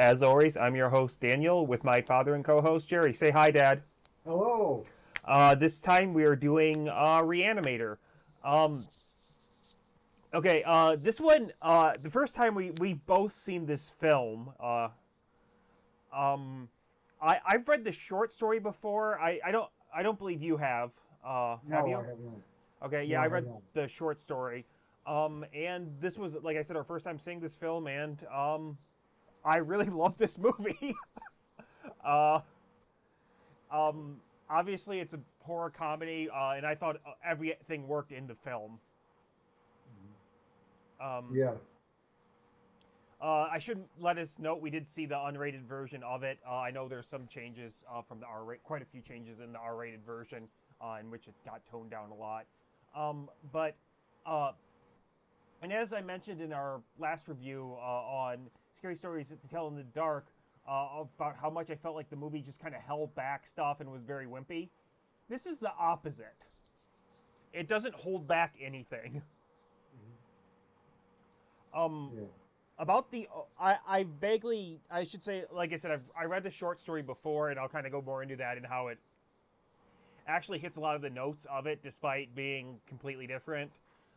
As always, I'm your host, Daniel, with my father and co host, Jerry. Say hi, Dad. Hello. This time we are doing Re-Animator. Um, okay, this one, the first time we've both seen this film, um, I've read the short story before. I don't believe you have. Have No, I you? have not. Okay, yeah, No, I I have read not. the short story. And this was, like I said, our first time seeing this film, and I really love this movie. uh, Obviously, it's a horror comedy, and I thought everything worked in the film. Mhm. Um, Yes. I should let us note we did see the unrated version of it. I know there's some changes from the R rate, quite a few changes in the R-rated version, in which it got toned down a lot. But uh, and as I mentioned in our last review on Scary Stories to Tell in the Dark, about how much I felt like the movie just kind of held back stuff and was very wimpy. This is the opposite. It doesn't hold back anything. Mhm. Um, Yeah. about the I vaguely I should say, like I said, I read the short story before, and I'll kind of go more into that and how it actually hits a lot of the notes of it, despite being completely different,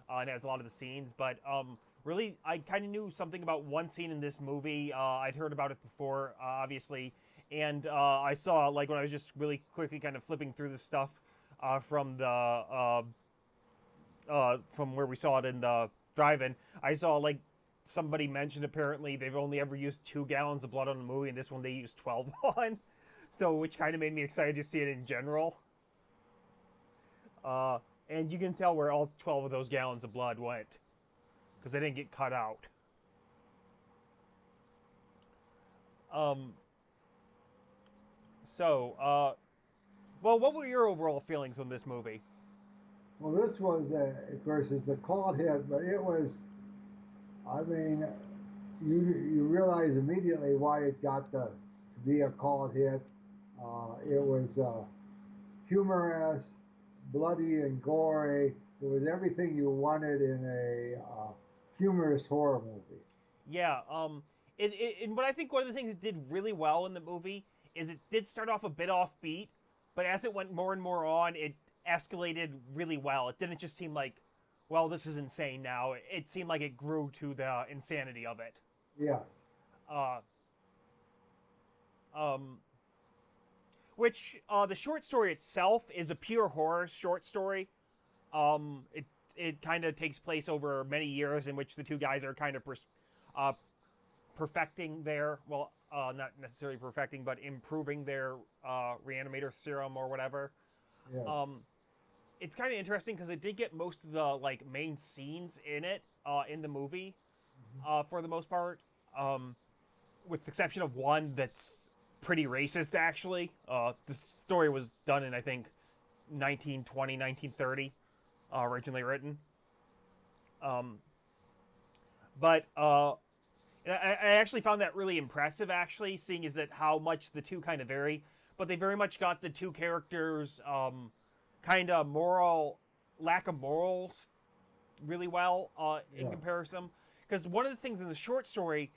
and has a lot of the scenes. But really, I kind of knew something about one scene in this movie. I'd heard about it before, obviously, and I saw, like, when I was just really quickly kind of flipping through the stuff from from where we saw it in the drive-in. I saw, like, somebody mentioned apparently they've only ever used 2 gallons of blood on the movie, and this one they used 12 on. So, which kind of made me excited to see it in general. Uh, and you can tell where all 12 of those gallons of blood went because they didn't get cut out. Um, so, well, what were your overall feelings on this movie? Well, this was, of course, it's a cult hit, but it was, I mean, you realize immediately why it got to be a cult hit. It was humorous, bloody and gory. It was everything you wanted in a humorous horror movie. Yeah, and what I think one of the things it did really well in the movie is it did start off a bit offbeat, but as it went more and more on, it escalated really well. It didn't just seem like, well, this is insane now. It seemed like it grew to the insanity of it. Yes. Uh, um, which the short story itself is a pure horror short story. It kind of takes place over many years in which the two guys are kind of uh, perfecting their, well, not necessarily perfecting, but improving their reanimator serum or whatever. Yes. Um, it's kind of interesting because it did get most of the, like, main scenes in it in the movie Mhm. for the most part, um, with the exception of one that's pretty racist. Actually, the story was done in, I think, 1920, 1930, originally written. Um, but I actually found that really impressive, actually, seeing as that how much the two kind of vary. But they very much got the two characters' kind of moral lack of morals really well in Yeah. comparison. Because one of the things in the short story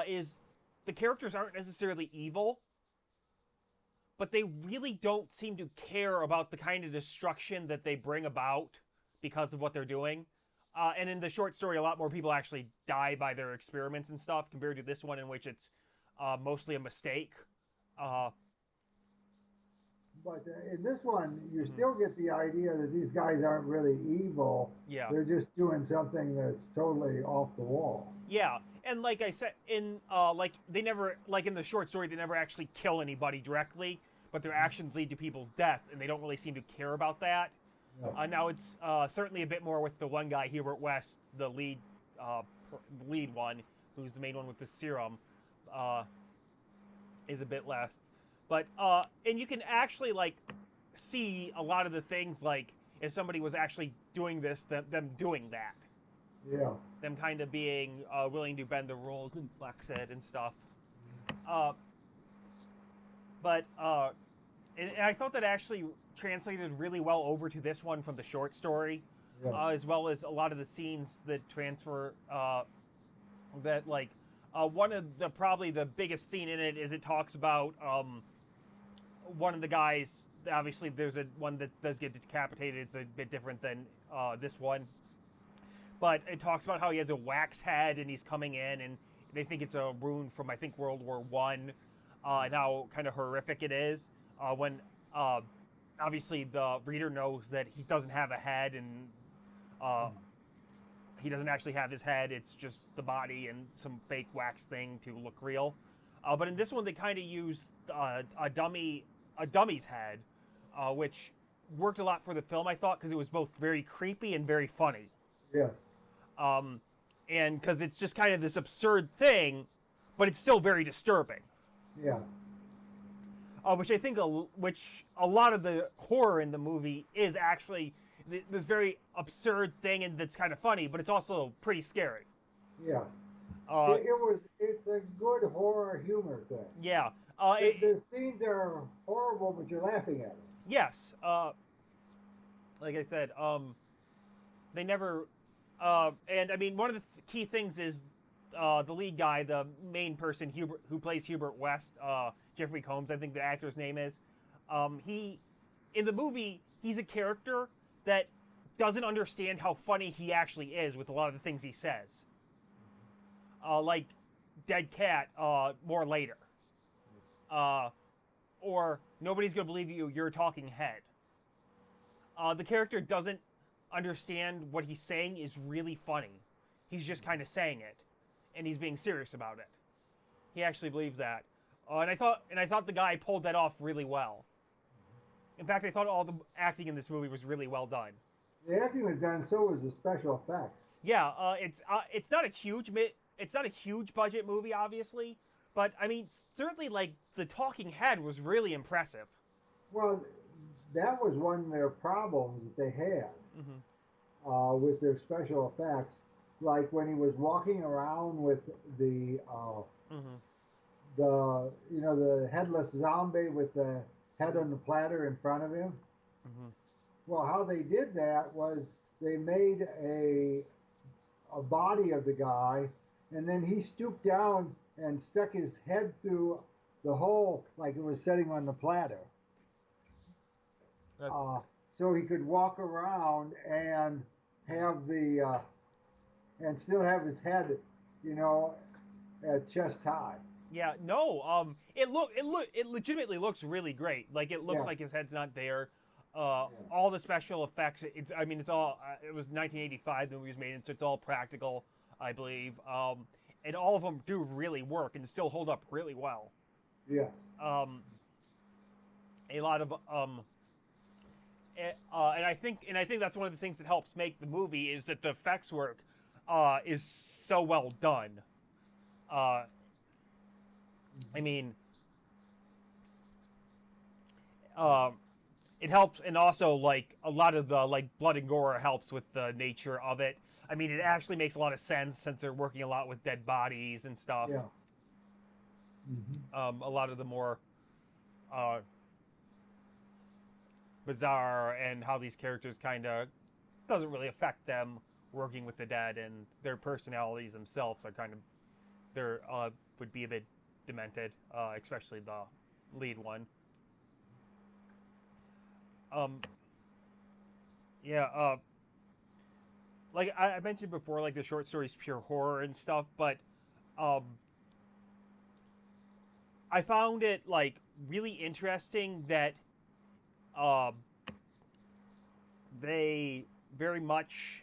is the characters aren't necessarily evil, but they really don't seem to care about the kind of destruction that they bring about because of what they're doing. And in the short story, a lot more people actually die by their experiments and stuff compared to this one, in which it's mostly a mistake. Uh, But in this one, you mhm. still get the idea that these guys aren't really evil. Yeah, They're just doing something that's totally off the wall. yeah, and like I said, in like they never, like in the short story, they never actually kill anybody directly, but their actions lead to people's death, and they don't really seem to care about that. Yeah. Now it's certainly a bit more with the one guy, Hubert West, the lead one, who's the main one with the serum, uh, is a bit less. But and you can actually, like, see a lot of the things, like if somebody was actually doing this, them doing that, Yeah. them kind of being willing to bend the rules and flex it and stuff. Uh, but and I thought that actually translated really well over to this one from the short story, Yeah. as well as a lot of the scenes that transfer that, like, One of the probably the biggest scene in it is it talks about one of the guys. Obviously, there's a one that does get decapitated. It's a bit different than this one, but it talks about how he has a wax head and he's coming in, and they think it's a rune from I think World War I, and how kind of horrific it is. When uh, obviously the reader knows that he doesn't have a head, and uh, he doesn't actually have his head. It's just the body and some fake wax thing to look real. But in this one, they kind of used a dummy's head, which worked a lot for the film. I thought because it was both very creepy and very funny. Yes. Um, and because it's just kind of this absurd thing, but it's still very disturbing. Yes. Which I think which a lot of the horror in the movie is actually this very absurd thing, and that's kind of funny, but it's also pretty scary. Yes. Uh, It's a good horror humor thing. yeah. The scenes are horrible, but you're laughing at them. Yes. Like I said, they never. And I mean, one of the key things is the lead guy, the main person, Hubert, who plays Hubert West, Jeffrey Combs, I think the actor's name is. He, in the movie, he's a character that doesn't understand how funny he actually is with a lot of the things he says. Like dead cat, more later. Uh, or nobody's gonna believe you. You're a talking head. The character doesn't understand what he's saying is really funny. He's just kind of saying it, and he's being serious about it. He actually believes that, and I thought the guy pulled that off really well. In fact, I thought all the acting in this movie was really well done. The acting was done, so was the special effects. Yeah, it's not a it's not a huge budget movie, obviously, but I mean, certainly like the talking head was really impressive. Well, that was one of their problems that they had Hmm. with their special effects. Like when he was walking around with Hmm. the headless zombie with the head on the platter in front of him. Hmm. Well, how they did that was they made a body of the guy, and then he stooped down and stuck his head through the hole like it was sitting on the platter, That's uh, so he could walk around and have and still have his head, you know, at chest high. Yeah, no. It legitimately looks really great. Like it looks Yeah, like his head's not there. yeah, All the special effects. It's I mean it's all. It was 1985 the movie was made, so it's all practical, I believe. And all of them do really work and still hold up really well. yeah. Um, a lot of and I think that's one of the things that helps make the movie is that the effects work is so well done. Uh, I mean, um, it helps, and also like a lot of the like blood and gore helps with the nature of it. I mean, it actually makes a lot of sense since they're working a lot with dead bodies and stuff. Yeah. Mm-hmm. A lot of the more uh, bizarre and how these characters kind of doesn't really affect them working with the dead, and their personalities themselves are kind of they're would be a bit demented, especially the lead one. Um, yeah, like I mentioned before, like the short stories pure horror and stuff, but um, I found it like really interesting that um, they very much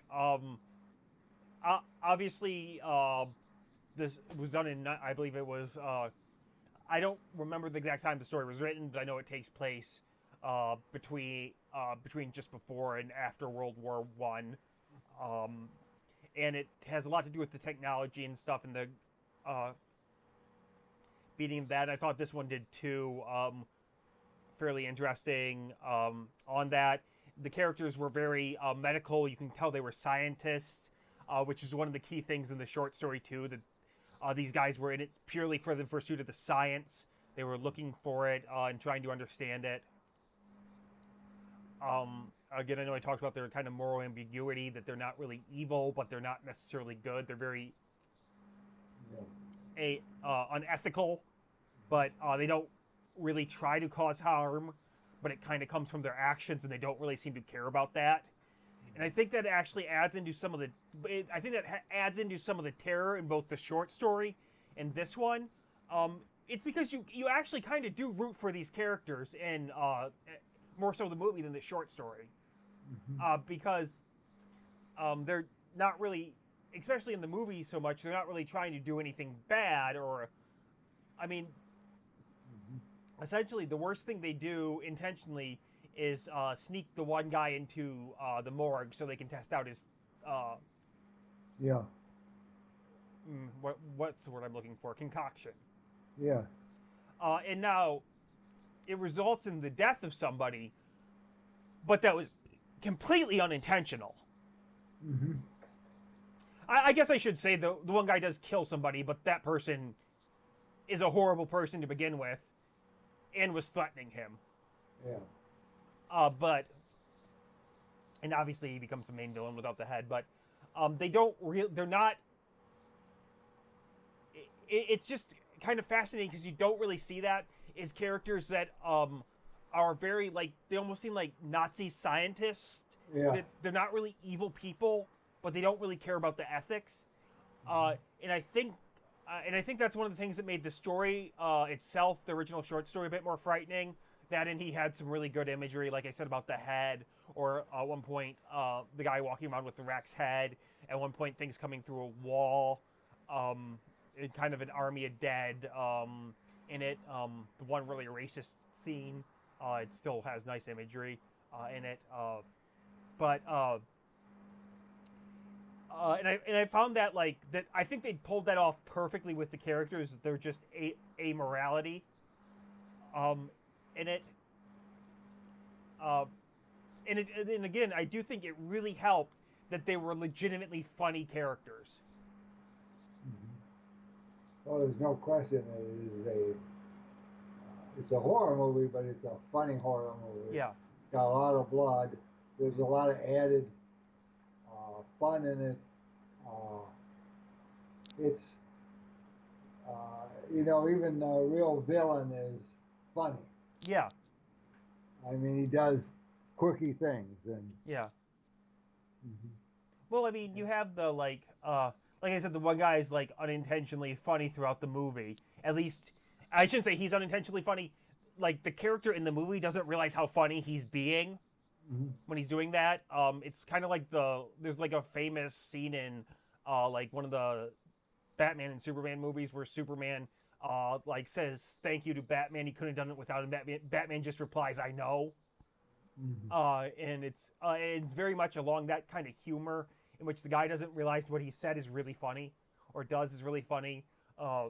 obviously this was done in I believe it was I don't remember the exact time the story was written, but I know it takes place between just before and after World War I, um, and it has a lot to do with the technology and stuff and the uh, beating that. I thought this one did too. Fairly interesting on that. The characters were very medical. You can tell they were scientists, which is one of the key things in the short story too. That these guys were in it purely for the pursuit of the science. They were looking for it and trying to understand it. Again, I know I talked about their kind of moral ambiguity that they're not really evil, but they're not necessarily good. They're very Yeah. a unethical, but they don't really try to cause harm, but it kind of comes from their actions, and they don't really seem to care about that. And I think that actually adds into some of the. I think that adds into some of the terror in both the short story and this one. It's because you actually kind of do root for these characters in more so the movie than the short story, Mm-hmm. because they're not really, especially in the movie so much, they're not really trying to do anything bad or, I mean, Mm-hmm. essentially the worst thing they do intentionally is sneak the one guy into the morgue so they can test out his uh, Yeah. what's the word I'm looking for, concoction. Yes. And now it results in the death of somebody, but that was completely unintentional. Mm-hmm. I guess I should say the one guy does kill somebody, but that person is a horrible person to begin with and was threatening him. Yeah. But and obviously he becomes the main villain without the head. But they don't real. They're not. It's just kind of fascinating because you don't really see that is characters that are very like they almost seem like Nazi scientists. Yeah. That they're not really evil people, but they don't really care about the ethics. Uh, Mm-hmm. and I think. And I think that's one of the things that made the story itself, the original short story, a bit more frightening. That and he had some really good imagery, like I said about the head, or at one point the guy walking around with the Rex head. At one point, things coming through a wall. Um, kind of an army of dead in it. The one really racist scene. It still has nice imagery in it. But and I found that like that I think they pulled that off perfectly with the characters. They're just a morality in it. Uh, and again, I do think it really helped that they were legitimately funny characters. Mm-hmm. Well, there's no question it is a it's a horror movie, but it's a funny horror movie. Yeah, It's got a lot of blood. There's a lot of added fun in it. Uh, it's even the real villain is funny. yeah, I mean, he does quirky things, and yeah. mhm. Well, I mean, you have the like I said, the one guy is like unintentionally funny throughout the movie. At least, I shouldn't say he's unintentionally funny. Like the character in the movie doesn't realize how funny he's being Mhm. when he's doing that. It's kind of like there's like a famous scene in like one of the Batman and Superman movies where Superman like says thank you to Batman. He couldn't have done it without him. Batman just replies, "I know." Mhm. And it's very much along that kind of humor in which the guy doesn't realize what he said is really funny or does is really funny. Uh,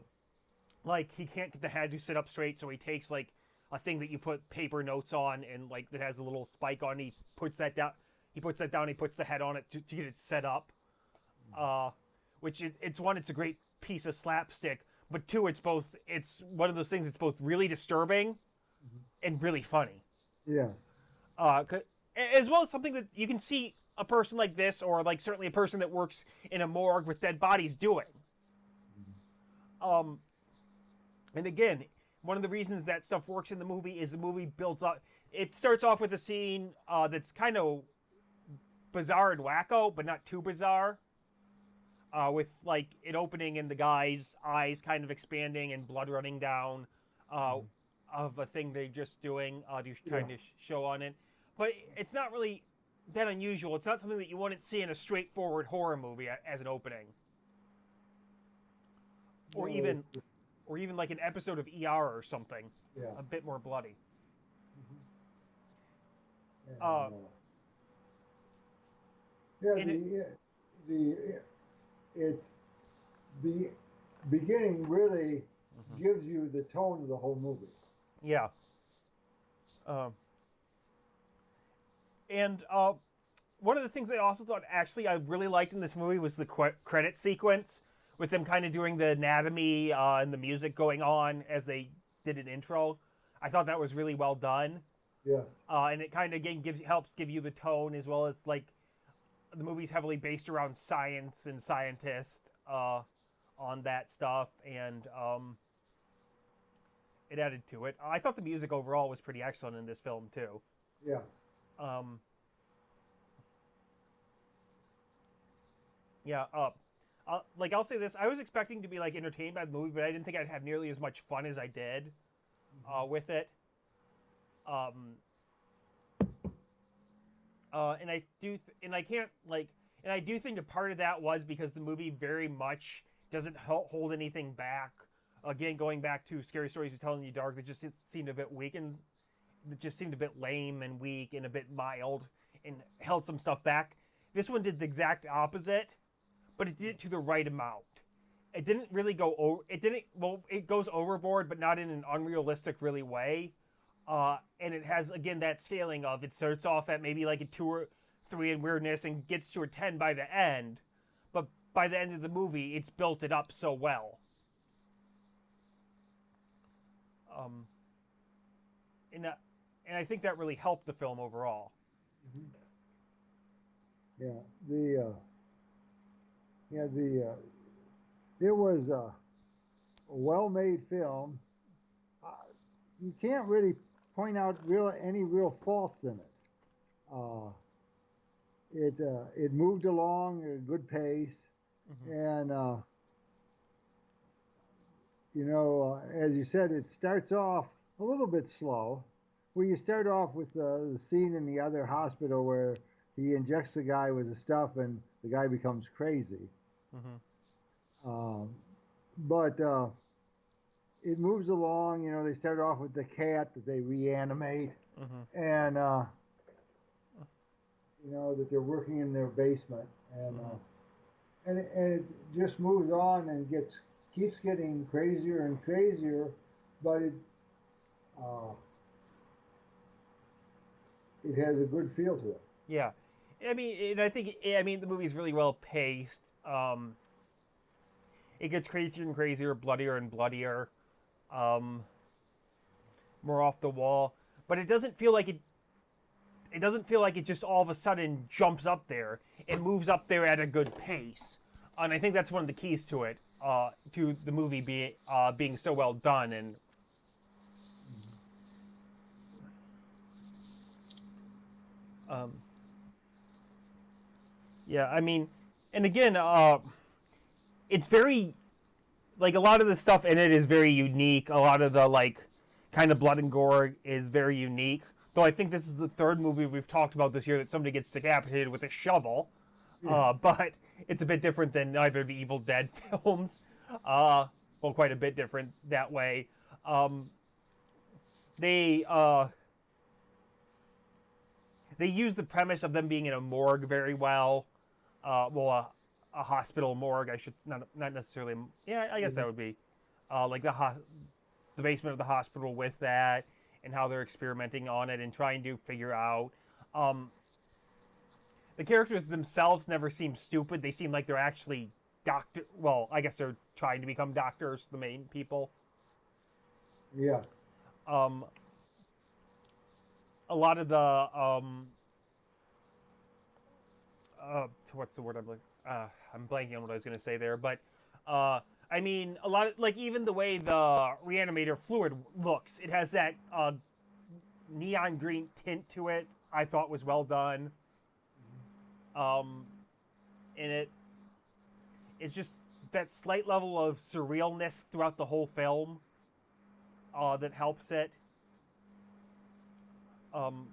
like he can't get the head to sit up straight, so he takes like a thing that you put paper notes on and like that has a little spike on. He puts that down. He puts that down. He puts the head on it to get it set up. Uh, which it's one, it's a great piece of slapstick, but two, it's one of those things that's both really disturbing Mhm. and really funny. Yes. Uh, as well as something that you can see a person like this, or like certainly a person that works in a morgue with dead bodies doing. Mhm. Um, and again, one of the reasons that stuff works in the movie is the movie builds up. It starts off with a scene that's kind of bizarre and wacko, but not too bizarre. With like it opening and the guy's eyes kind of expanding and blood running down uh, Mhm. of a thing they're just doing to Yeah. kind of show on it. But it's not really that unusual. It's not something that you wouldn't see in a straightforward horror movie as an opening, or No, even it's or even like an episode of ER or something, yeah. a bit more bloody. Mhm. And Uh, yeah, and it, the it's the beginning really mhm. gives you the tone of the whole movie. Yeah. Um, and one of the things I also thought actually I really liked in this movie was the credit sequence with them kind of doing the anatomy and the music going on as they did an intro. I thought that was really well done, Yes. and it kind of again gives helps give you the tone as well as like the movie's heavily based around science and scientists. on that stuff, and it added to it. I thought the music overall was pretty excellent in this film too. Yeah. Um, yeah, like I'll say this: I was expecting to be like entertained by the movie, but I didn't think I'd have nearly as much fun as I did Hmm. with it. Um, and and I can't like, and I do think a part of that was because the movie very much doesn't hold anything back. Again, going back to Scary Stories to Tell in the Dark, that just seemed a bit weak and that just seemed a bit lame and weak and a bit mild and held some stuff back. This one did the exact opposite, but it did it to the right amount. It didn't really go over. It didn't. Well, it goes overboard, but not in an unrealistic really way. And it has again that scaling of it starts off at maybe like a 2 or 3 in weirdness and gets to a 10 by the end, but by the end of the movie, it's built it up so well. Um, and that, and I think that really helped the film overall. Hmm. Yeah. The it was a well-made film. Uh, you can't really point out any real faults in it. Uh, it moved along at a good pace, Hmm. and as you said, it starts off a little bit slow. Where you start off with the scene in the other hospital where he injects the guy with the stuff, and the guy becomes crazy. Hmm. Um, but it moves along. They start off with the cat that they reanimate, Hmm. and that they're working in their basement, and Hmm. it just moves on and gets keeps getting crazier and crazier, but uh, it has a good feel to it. Yeah, I mean, and I think I mean the movie's really well paced. It gets crazier and crazier, bloodier and bloodier, um, more off the wall. But it doesn't feel like it. It doesn't feel like it just all of a sudden jumps up there. It moves up there at a good pace, and I think that's one of the keys to it. To the movie being so well done, and um, yeah, I mean, and again, it's very like a lot of the stuff in it is very unique. A lot of the like kind of blood and gore is very unique. Though I think this is the third movie we've talked about this year that somebody gets decapitated with a shovel. Yeah, But it's a bit different than either of the Evil Dead films. Uh, well, quite a bit different that way. Um, they they use the premise of them being in a morgue very well. Well, a hospital morgue. I should not necessarily. Yeah, I guess yeah. that would be like the basement of the hospital with that, and how they're experimenting on it and trying to figure out. Um, the characters themselves never seem stupid. They seem like they're actually doctor. Well, I guess they're trying to become doctors. The main people. Yeah. Um, a lot of the what's the word I'm like? I'm blanking on what I was going to say there, but I mean, a lot of like even the way the Re-Animator fluid looks, it has that neon green tint to it. I thought was well done. Um, and it's just that slight level of surrealness throughout the whole film that helps it. Um,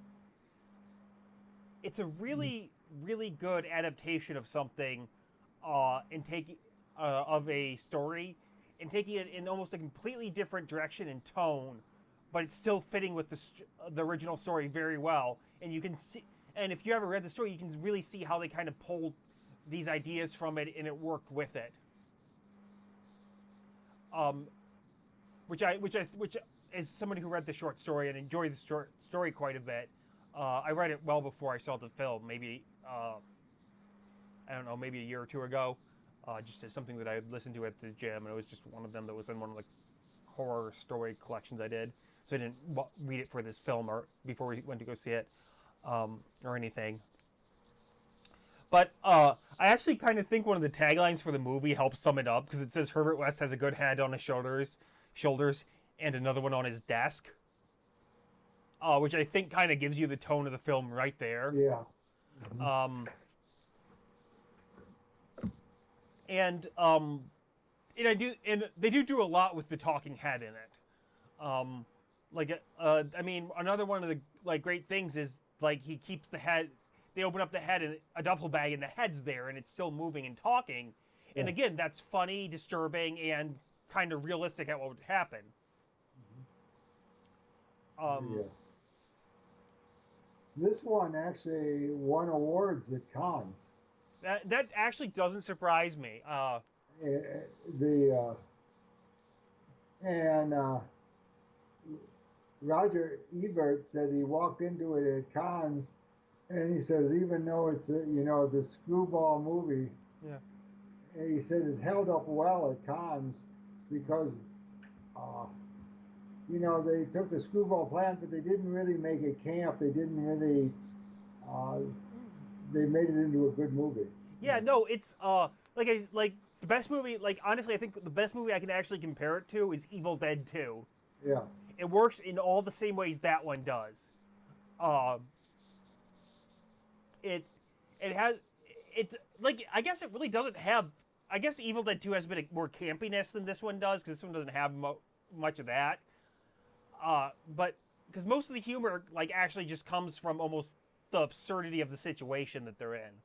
it's a really really good adaptation of something and taking of a story and taking it in almost a completely different direction and tone, but it's still fitting with the original story very well. And you can see, and if you ever read the story, you can really see how they kind of pulled these ideas from it and it worked with it. Um, which as somebody who read the short story and enjoyed the short story quite a bit, I read it well before I saw the film. Maybe I don't know, maybe a year or two ago, just as something that I listened to at the gym, and it was just one of them that was in one of the horror story collections I did. So I didn't read it for this film or before we went to go see it or anything. But I actually kind of think one of the taglines for the movie helps sum it up because it says Herbert West has a good head on his shoulders, and another one on his desk, which I think kind of gives you the tone of the film right there. Yeah. Hmm. Um, and and they do a lot with the talking head in it. Um, I mean, another one of the like great things is like he keeps the head. They open up the head and a duffel bag, and the head's there, and it's still moving and talking. And Yeah. again, that's funny, disturbing, and kind of realistic at what would happen. Um, Yeah. This one actually won awards at Cannes. that actually doesn't surprise me. The and Roger Ebert said he walked into it at Cannes, and he says even though it's the screwball movie, Yeah. he said it held up well at Cannes because uh, they took the screwball plant, but they didn't really make it camp. They didn't really. Uh, they made it into a good movie. Yeah, no, it's like the best movie. Like honestly, I think the best movie I can actually compare it to is Evil Dead 2. Yeah, It works in all the same ways that one does. Um, it it has it's like I guess it really doesn't have. I guess Evil Dead 2 has a bit more campiness than this one does because this one doesn't have much of that. But because most of the humor like actually just comes from almost the absurdity of the situation that they're in.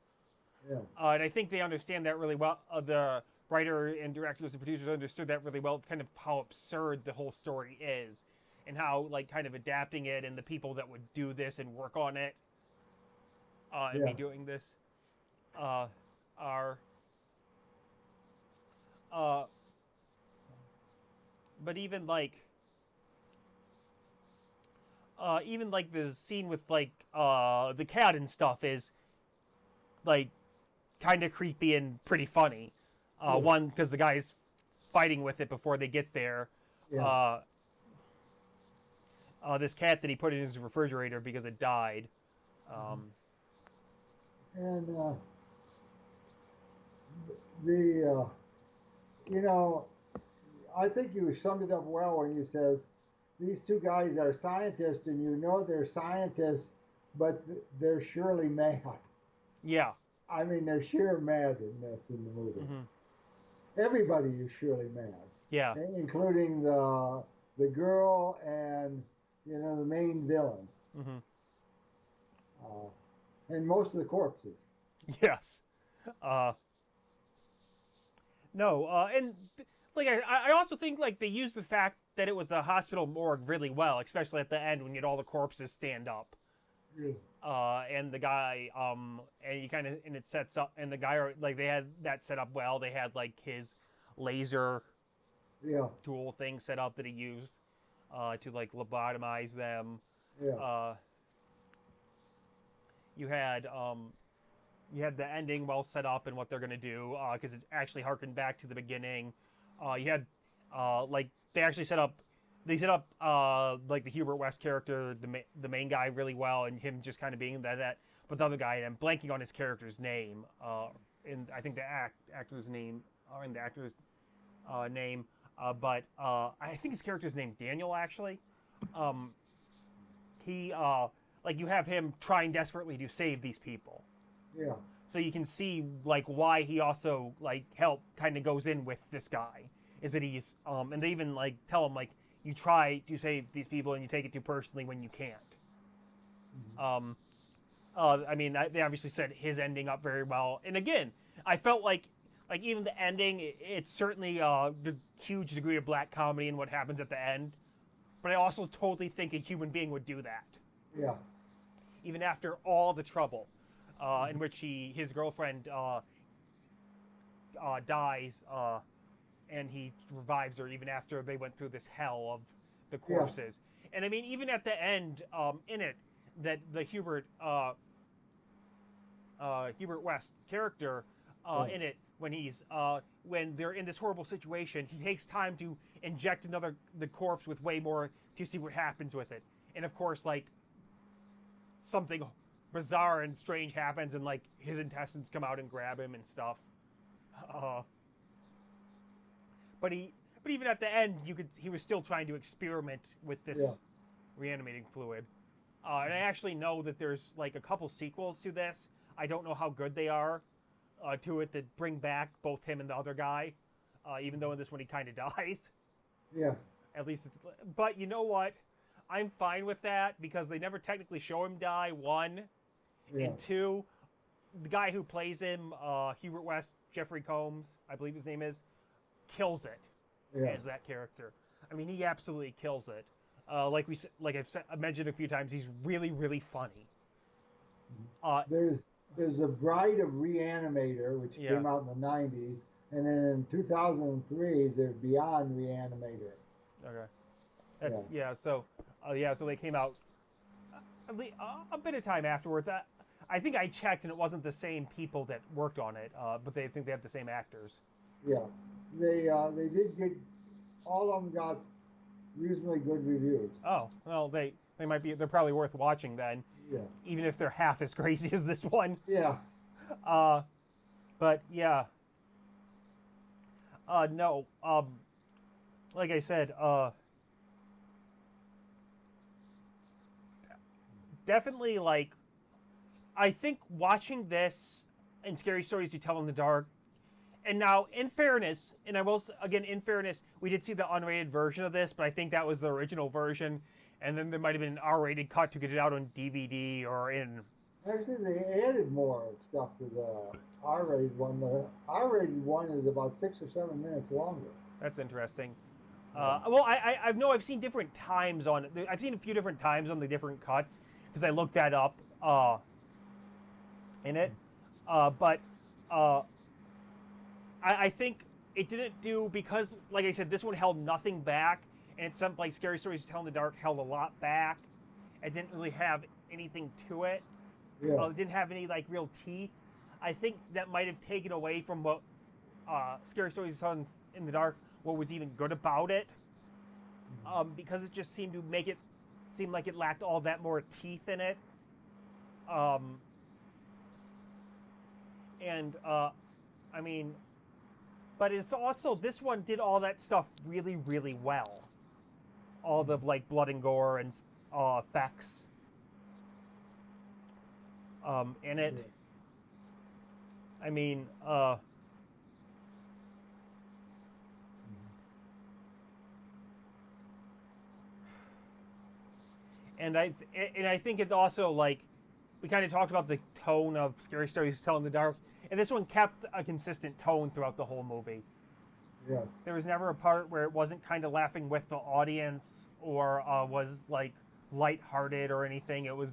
yeah, And I think they understand that really well. The writer and directors and producers understood that really well, kind of how absurd the whole story is, and how like kind of adapting it, and the people that would do this and work on it, and be yeah. doing this, uh, are. Uh, but even like the scene with like the cat and stuff is like kind of creepy and pretty funny. Yeah, One because the guy's fighting with it before they get there. yeah. Uh, this cat that he put in his refrigerator because it died. Um, And the you know, I think you summed it up well when you says these two guys are scientists, and they're scientists, but they're surely mad. yeah. I mean, they're sheer madness in the movie. Hmm. Everybody is surely mad, Yeah. including the girl and the main villain, Hmm. uh, and most of the corpses. Yes. Uh, no. And like I also think like they used the fact that it was a hospital morgue really well, especially at the end when you had all the corpses stand up. Yeah, And the guy, and you kind of, and it sets up, and the guy, like, they had that set up well. They had, like, his laser yeah, tool thing set up that he used, to, like, lobotomize them. yeah, Uh, you had, you had the ending well set up and what they're gonna do, because it actually harkened back to the beginning. You had, like, they set up, like the Hubert West character, the main guy, really well, and him just kind of being that. But the other guy, and I'm blanking on his character's name, and I think the actor's name, or in the actor's name, but I think his character's name Daniel actually. Um, he like you have him trying desperately to save these people, yeah, so you can see like why he also like help kind of goes in with this guy is that he's and they even like tell him like you try to save these people and you take it too personally when you can't. um I mean they obviously set his ending up very well, and again I felt like even the ending it's certainly the huge degree of black comedy in what happens at the end, but I also totally think a human being would do that yeah, even after all the trouble in which his girlfriend dies, and he revives her even after they went through this hell of the yeah, corpses. And I mean, even at the end, in it, that the Hubert West character yeah, in it, when they're in this horrible situation, he takes time to inject the corpse with way more to see what happens with it. And of course, like something bizarre and strange happens, and like his intestines come out and grab him and stuff. Uh, but he, but even at the end, he was still trying to experiment with this Yeah. reanimating fluid. And I actually know that there's like a couple sequels to this. I don't know how good they are to it that bring back both him and the other guy. Even though in this one he kind of dies. Yes. At least, but you know what? I'm fine with that because they never technically show him die. One Yeah. and two, the guy who plays him, Hubert West, Jeffrey Combs, I believe his name is, kills it Yeah. as that character. I mean, he absolutely kills it. Like I've mentioned a few times, he's really really funny. Uh, There's there's the Bride of Re-Animator, which yeah. came out in the '90s, and then in 2003 there's Beyond Re-Animator. Okay. Yeah. So they came out a bit of time afterwards. I think I checked and it wasn't the same people that worked on it, but they think they have the same actors. Yeah. They did get all of them got reasonably good reviews. Oh well, they're probably worth watching then, Yeah. even if they're half as crazy as this one. Yeah. Uh, but yeah, no, like I said, definitely like I think watching this and Scary Stories to Tell in the Dark. And now, in fairness, and I will again, in fairness, we did see the unrated version of this, but I think that was the original version, and then there might have been an R-rated cut to get it out on DVD or in. Actually, they added more stuff to the R-rated one. The R-rated one is about 6 or 7 minutes longer. That's interesting. Yeah. Well, I know I've seen different times on it. I've seen a few different times on the different cuts because I looked that up in it. But uh, I think it didn't do because, like I said, this one held nothing back, and some like Scary Stories to Tell in the Dark held a lot back. It didn't really have anything to it. Yeah. It didn't have any like real teeth. I think that might have taken away from what Scary Stories to Tell in the Dark, what was even good about it, because it just seemed to make it seem like it lacked all that more teeth in it. Um, and I mean, but it's also this one did all that stuff really really well. All the like blood and gore and effects in it. Yeah. I mean, and I think it's also like we kind of talked about the tone of Scary Stories to Tell in the Dark, and this one kept a consistent tone throughout the whole movie. Yes. There was never a part where it wasn't kind of laughing with the audience or was like lighthearted or anything. It was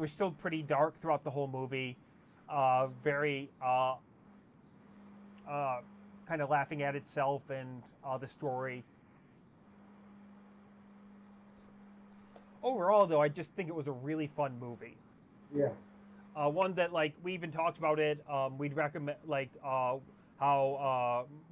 still pretty dark throughout the whole movie. Very uh, kind of laughing at itself and the story. Overall, though, I just think it was a really fun movie. Yes. One that like we even talked about it. We'd recommend like how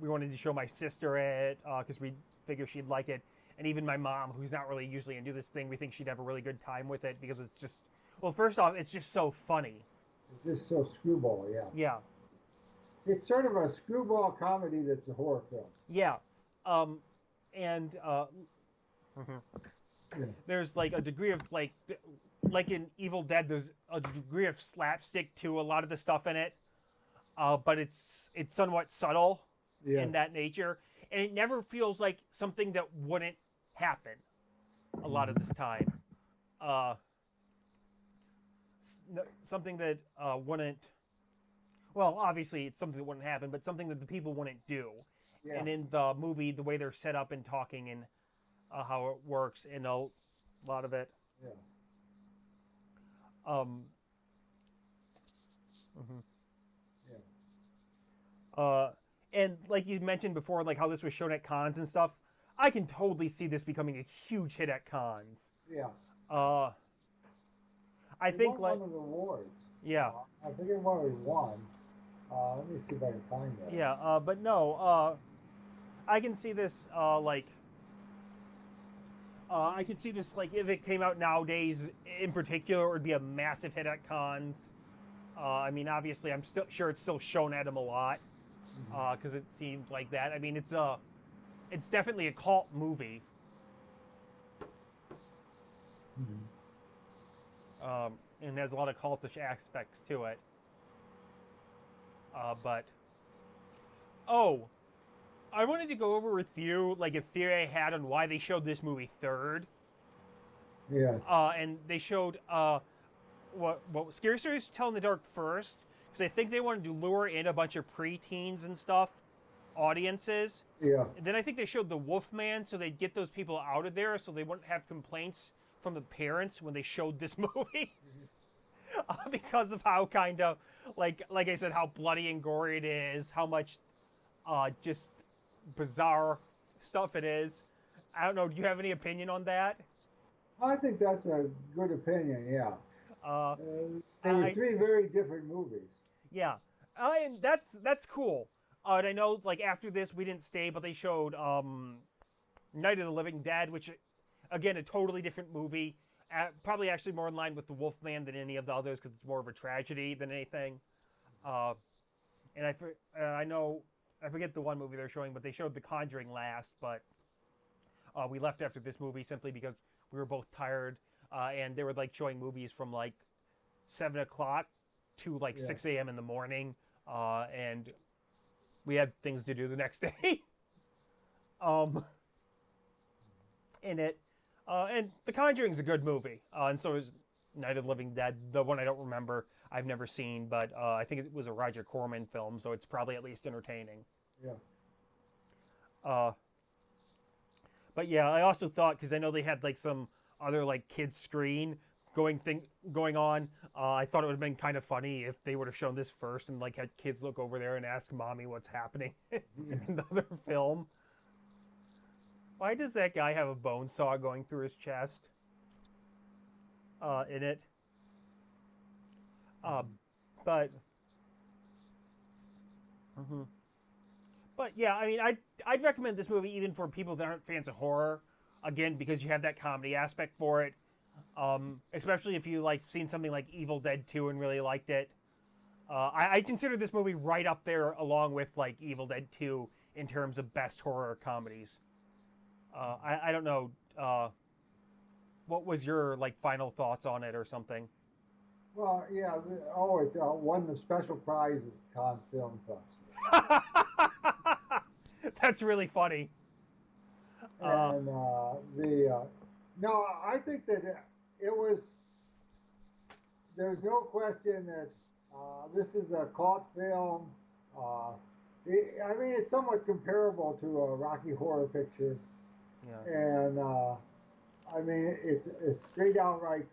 we wanted to show my sister it because we figure she'd like it, and even my mom, who's not really usually into this thing, we think she'd have a really good time with it because it's just well, first off, it's just so funny. It's just so screwball. Yeah. Yeah, It's sort of a screwball comedy that's a horror film. yeah, um, and Yeah. there's like a degree of like in Evil Dead, there's a degree of slapstick to a lot of the stuff in it, but it's somewhat subtle Yes. in that nature, and it never feels like something that wouldn't happen a lot of this time. Uh, Something that wouldn't. Well, obviously, it's something that wouldn't happen, but something that the people wouldn't do. Yeah. And in the movie, the way they're set up and talking and how it works, and a lot of it. Yeah. Um, mhm. Yeah. Uh, and like you mentioned before, like how this was shown at cons and stuff, I can totally see this becoming a huge hit at cons. Yeah. Uh, I He think won like one of the awards. yeah, I forget what he won. Let me see if I can find that. yeah, but no, I can see this I could see this like if it came out nowadays, in particular, it would be a massive hit at cons. I mean, obviously, I'm still sure it's still shown at them a lot Hmm. because it seems like that. I mean, it's definitely a cult movie, Hmm. and has a lot of cultish aspects to it. But oh, I wanted to go over with you like a theory I had on why they showed this movie third. Yeah, And they showed what Scary Stories to Tell in the Dark first because I think they wanted to lure in a bunch of preteens and stuff, audiences. yeah. And then I think they showed the Wolfman so they'd get those people out of there so they wouldn't have complaints from the parents when they showed this movie because of how kind of like I said how bloody and gory it is, how much just bizarre stuff it is. I don't know. Do you have any opinion on that? I think that's a good opinion. Yeah, Uh, they were I three very different movies. Yeah, and that's cool. And I know like after this we didn't stay, but they showed Night of the Living Dead, which again a totally different movie. Probably actually more in line with the Wolfman than any of the others because it's more of a tragedy than anything. Uh, and I know I forget the one movie they're showing, but they showed The Conjuring last. But we left after this movie simply because we were both tired, and they were like showing movies from like 7 o'clock to like Yeah. 6 a.m. in the morning, and we had things to do the next day. um, in it, and The Conjuring's a good movie, and so is Night of the Living Dead. The one I don't remember, I've never seen, but I think it was a Roger Corman film, so it's probably at least entertaining. Yeah. Uh, but yeah, I also thought because I know they had like some other like kids screen going on. I thought it would have been kind of funny if they would have shown this first and like had kids look over there and ask mommy what's happening Yeah. in the other film. Why does that guy have a bone saw going through his chest? In it, uh, Mhm. but mhm. But yeah, I mean, I'd recommend this movie even for people that aren't fans of horror. Again, because you have that comedy aspect for it. Especially if you like seen something like Evil Dead 2 and really liked it. I consider this movie right up there along with like Evil Dead 2 in terms of best horror comedies. I don't know. What was your like final thoughts on it or something? Well, yeah. Oh, it won the special prize at the Cannes Film Festival, That's really funny. Uh, and the no, I think that it was. There's no question that this is a cult film. Uh, I mean, it's somewhat comparable to a Rocky Horror Picture, yeah. and I mean, it's a straight outright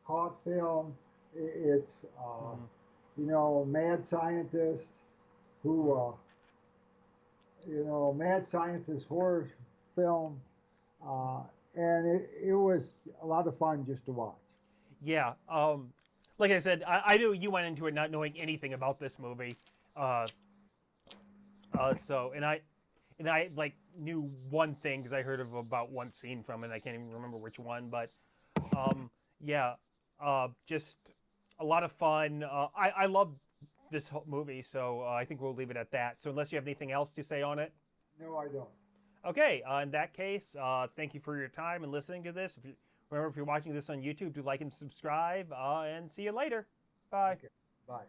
cult film. It's Mm-hmm. mad scientist who Mm-hmm. mad scientist horror film, uh, and it was a lot of fun just to watch. Yeah. Like I said, I knew you went into it not knowing anything about this movie. Uh, so and I like knew one thing because I heard of about one scene from it. I can't even remember which one, but yeah, just a lot of fun. I love this whole movie, so I think we'll leave it at that. So unless you have anything else to say on it, No, I don't. okay. In that case, thank you for your time and listening to this. Remember, if you're watching this on YouTube, do like and subscribe, and see you later. Bye. Okay, bye.